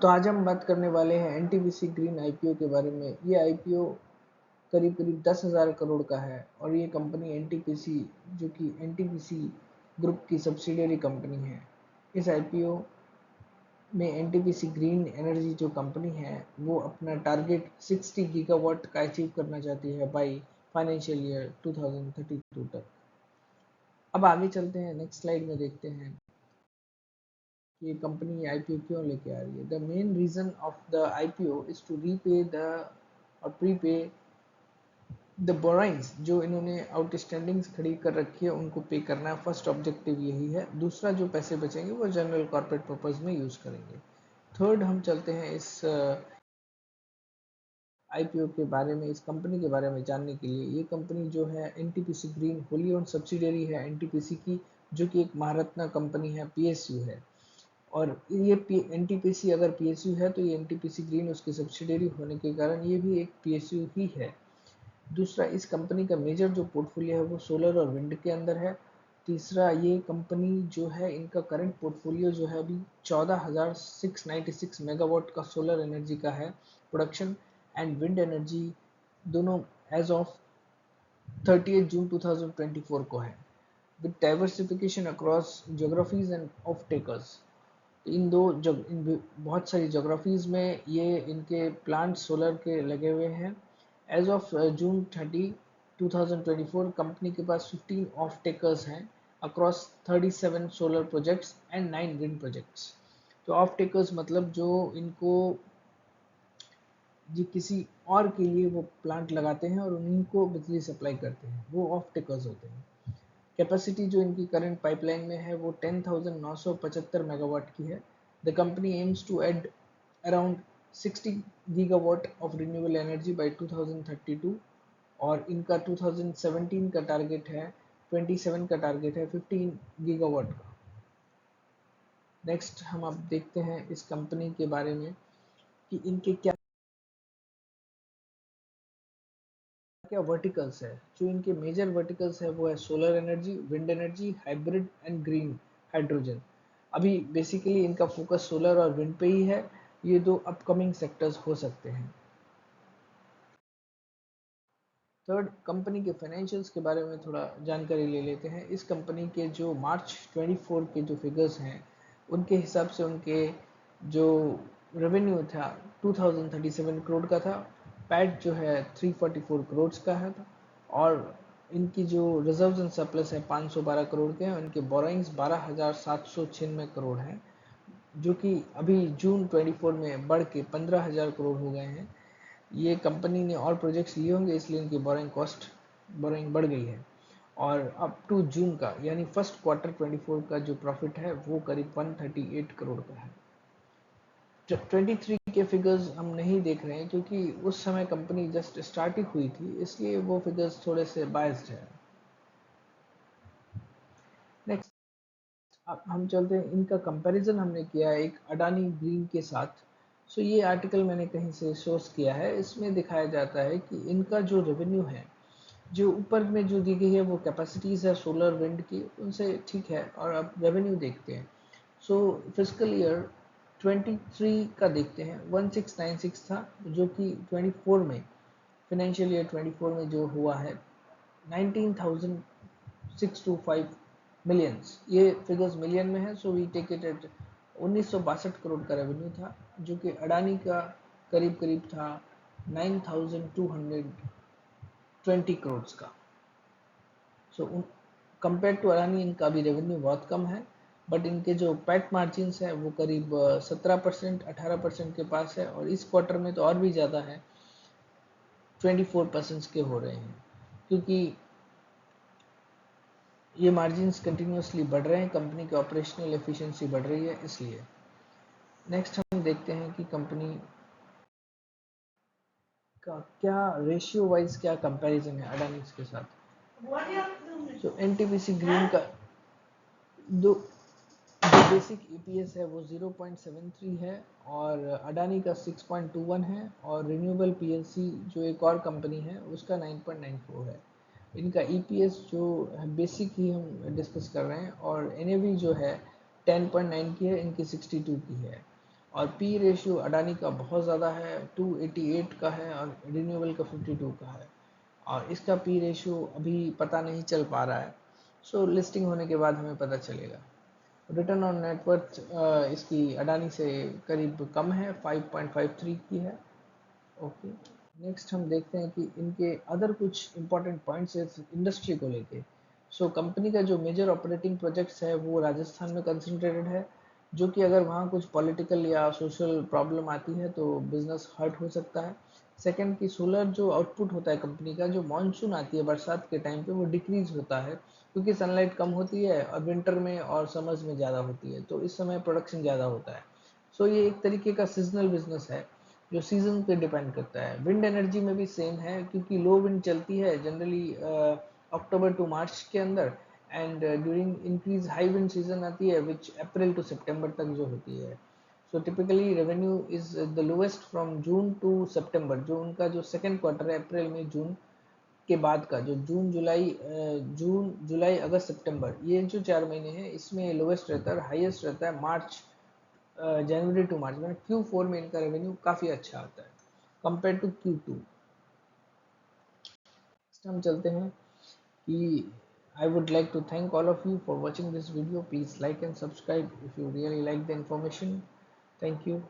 तो आज हम बात करने वाले हैं एनटीपीसी ग्रीन आईपीओ के बारे में। ये आईपीओ करीब करीब 10,000 करोड़ का है और ये कंपनी एनटीपीसी, जो कि एनटीपीसी ग्रुप की सब्सिडियरी कंपनी है। इस आईपीओ में एनटीपीसी ग्रीन एनर्जी जो कंपनी है वो अपना टारगेट 60 गीगावाट का अचीव करना चाहती है बाय फाइनेंशियल ईयर 2032 तक। अब आगे चलते हैं, नेक्स्ट स्लाइड में देखते हैं कि ये कंपनी आईपीओ क्यों लेके आ रही है। The main reason of the IPO is to repay the और प्रीपे द बोराइंग्स, जो इन्होंने आउटस्टैंडिंग्स खड़ी कर रखी है उनको पे करना है। फर्स्ट ऑब्जेक्टिव यही है। दूसरा, जो पैसे बचेंगे वो जनरल कॉर्पोरेट पर्पज में यूज करेंगे। थर्ड, हम चलते हैं इस आईपीओ के बारे में, इस कंपनी के बारे में जानने के लिए। ये कंपनी जो है NTPC green Holi own subsidiary है एनटीपीसी की, जो कि एक महारत्ना कंपनी है, पीएसयू है। और ये एनटीपीसी अगर पीएसयू है तो ये एनटीपीसी ग्रीन उसकी सब्सिडियरी होने के कारण ये भी एक पीएसयू ही है। दूसरा, इस कंपनी का मेजर जो पोर्टफोलियो है वो सोलर और विंड के अंदर है। तीसरा, ये कंपनी जो है इनका करंट पोर्टफोलियो जो है अभी 14,696 मेगावाट का सोलर एनर्जी का है प्रोडक्शन, एंड विंड एनर्जी दोनों एज ऑफ 30 जून 2024 को है, with diversification across geographies and offtakers. इन बहुत सारी जोग्राफीज में ये इनके प्लांट सोलर के लगे हुए हैं। एज ऑफ जून 30 2024 कंपनी के पास 15 ऑफ टेकर्स हैं across 37 solar projects and 9 wind projects. तो ऑफ टेकर्स मतलब जो इनको जी किसी और के लिए वो प्लांट लगाते हैं और उन्हीं को बिजली सप्लाई करते हैं, वो ऑफ टेकर्स होते हैं। कैपेसिटी जो इनकी करंट पाइपलाइन में है वो 10,975 मेगावाट की है। The company aims to add around 60 gigawatt of renewable energy by 2032 और इनका 2017 का टारगेट है 27 का टारगेट है 15 गीगावाट का। नेक्स्ट हम अब देखते हैं इस कंपनी के बारे में कि इनके क्या क्या वर्टिकल्स है। जो इनके मेजर वर्टिकल्स है वो है solar energy, wind energy, hybrid and green hydrogen. अभी बेसिकली इनका फोकस सोलर और विंड पे ही है। ये दो अपकमिंग सेक्टर्स हो सकते हैं। थर्ड, कंपनी के फाइनेंशियल्स के बारे में थोड़ा जानकारी ले लेते हैं। इस कंपनी के जो मार्च 24 के जो फिगर्स हैं उनके हिसाब से उनके जो रेवेन्यू था 2037 करोड़ का था, पैट जो है 344 करोड़ का है था, और इनकी जो रिजर्व्स एंड सरप्लस है 512 करोड़ के हैं। उनके बोराइंग्स 12,796 करोड़ हैं, जो कि अभी जून 24 में बढ़ के 15,000 करोड़ हो गए हैं। ये कंपनी ने और प्रोजेक्ट्स लिए होंगे इसलिए इनकी बोरिंग बढ़ गई है। और अप टू जून का यानी फर्स्ट क्वार्टर 24 का जो प्रॉफिट है वो करीब 138 करोड़ का है। 23 के फिगर्स हम नहीं देख रहे हैं क्योंकि उस समय कंपनी जस्ट स्टार्ट ही हुई थी, इसलिए वो फिगर्स थोड़े से बायस्ड है। नेक्स्ट, अब हम चलते हैं, इनका कंपैरिजन हमने किया है एक अडानी ग्रीन के साथ। सो ये आर्टिकल मैंने कहीं से सोर्स किया है। इसमें दिखाया जाता है कि इनका जो रेवेन्यू है, जो ऊपर में जो दी गई है वो कैपेसिटीज़ है सोलर विंड की, उनसे ठीक है। और अब रेवेन्यू देखते हैं। सो फिजिकल ईयर 23 का देखते हैं, 1696 था, जो कि 24 में फाइनेंशियल ईयर 24 में जो हुआ है 19,625 मिलियंस। ये फिगर्स मिलियन में है, so we take it at 1962 crore का रेवेन्यू था, जो कि अडानी का करीब करीब था 9,220 करोड़ का। सो कंपेयर टू अडानी इनका भी रेवेन्यू बहुत कम है, बट इनके जो पैट मार्जिन है वो करीब 17% 18% के पास है, और इस क्वार्टर में तो और भी ज़्यादा है, 24% के हो रहे हैं, क्योंकि ये मार्जिन्स कंटिन्यूसली बढ़ रहे हैं, कंपनी की ऑपरेशनल एफिशिएंसी बढ़ रही है इसलिए। नेक्स्ट हम देखते हैं कि कंपनी का क्या रेशियो वाइज क्या कंपैरिजन है अडानी के साथ। तो एनटीपीसी ग्रीन का दो जो बेसिक ईपीएस है वो 0.73 है और अडानी का 6.21 है, और रिन्यूएबल पीएलसी जो एक और कंपनी है उसका 9.94 है। इनका ईपीएस जो है बेसिक ही हम डिस्कस कर रहे हैं, और एनएवी जो है 10.9 की है, इनकी 62 की है। और पी रेशियो अडानी का बहुत ज़्यादा है, 288 का है और रिन्यूएबल का 52 का है, और इसका पी रेशियो अभी पता नहीं चल पा रहा है। सो लिस्टिंग होने के बाद हमें पता चलेगा। रिटर्न ऑन नेटवर्थ इसकी अडानी से करीब कम है, 5.53 की है। ओके, नेक्स्ट हम देखते हैं कि इनके अदर कुछ इंपॉर्टेंट पॉइंट्स है इंडस्ट्री को लेके। सो कंपनी का जो मेजर ऑपरेटिंग प्रोजेक्ट्स है वो राजस्थान में कंसंट्रेटेड है, जो कि अगर वहाँ कुछ पॉलिटिकल या सोशल प्रॉब्लम आती है तो बिजनेस हर्ट हो सकता है। सेकंड की सोलर जो आउटपुट होता है कंपनी का, जो मानसून आती है बरसात के टाइम पे, वो डिक्रीज होता है क्योंकि सनलाइट कम होती है और विंटर में और समर्स में ज़्यादा होती है, तो इस समय प्रोडक्शन ज़्यादा होता है। सो ये एक तरीके का सीजनल बिजनेस है जो सीजन पे डिपेंड करता है। विंड एनर्जी में भी सेम है क्योंकि लो विंड चलती है जनरली अक्टूबर टू मार्च के अंदर, and during increase high wind season आती है विच अप्रैल टू सितंबर तक जो होती है। So typically revenue is the lowest from June to September, जो उनका जो सेकेंड क्वार्टर है अप्रैल में जून के बाद का, जो जून जुलाई अगस्त सितंबर, ये जो 4 महीने हैं इसमें लोएस्ट रहता है और हाईएस्ट रहता है मार्च जनवरी टू मार्च में। Q4 में इनका रेवेन्यू काफ़ी अच्छा आता है कंपेयर टू Q2। नेक्स्ट हम चलते हैं कि I would like to thank all of you for watching this video. Please like and subscribe if you really like the information. Thank you.